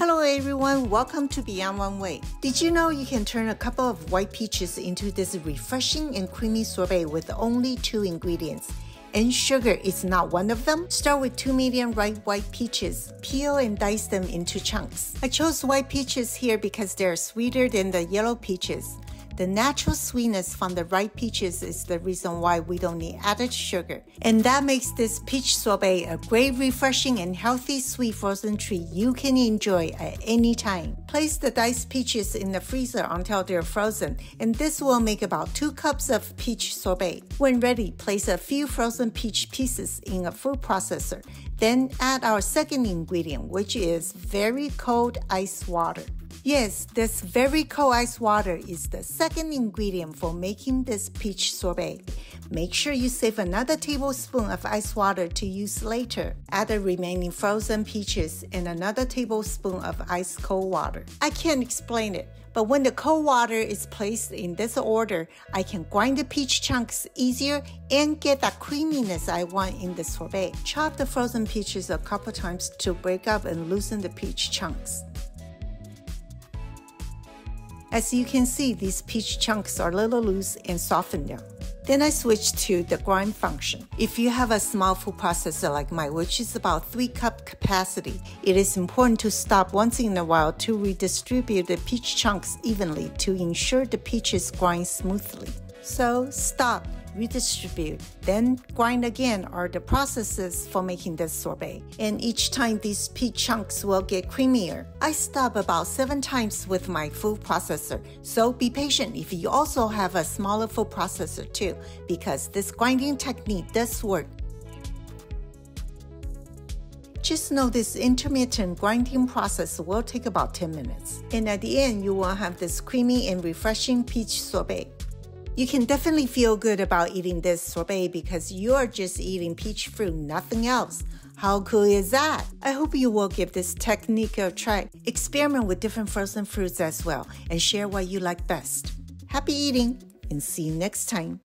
Hello everyone, welcome to Beyond One Way. Did you know you can turn a couple of white peaches into this refreshing and creamy sorbet with only 2 ingredients? And sugar is not one of them? Start with 2 medium ripe white peaches. Peel and dice them into chunks. I chose white peaches here because they're sweeter than the yellow peaches. The natural sweetness from the ripe peaches is the reason why we don't need added sugar. And that makes this peach sorbet a great, refreshing, and healthy sweet frozen treat you can enjoy at any time. Place the diced peaches in the freezer until they're frozen, and this will make about 2 cups of peach sorbet. When ready, place a few frozen peach pieces in a food processor. Then add our second ingredient, which is very cold ice water. Yes, this very cold ice water is the second ingredient for making this peach sorbet. Make sure you save another tablespoon of ice water to use later. Add the remaining frozen peaches and another tablespoon of ice cold water. I can't explain it, but when the cold water is placed in this order, I can grind the peach chunks easier and get that creaminess I want in the sorbet. Chop the frozen peaches a couple times to break up and loosen the peach chunks. As you can see, these peach chunks are a little loose and softened now. Then I switched to the grind function. If you have a small food processor like mine, which is about 3-cup capacity, it is important to stop once in a while to redistribute the peach chunks evenly to ensure the peaches grind smoothly. So stop, redistribute, then grind again are the processes for making this sorbet. And each time these peach chunks will get creamier. I stop about 7 times with my food processor, so be patient if you also have a smaller food processor too, because this grinding technique does work. Just know this intermittent grinding process will take about 10 minutes. And at the end, you will have this creamy and refreshing peach sorbet. You can definitely feel good about eating this sorbet because you're just eating peach fruit, nothing else. How cool is that? I hope you will give this technique a try. Experiment with different frozen fruits as well and share what you like best. Happy eating and see you next time.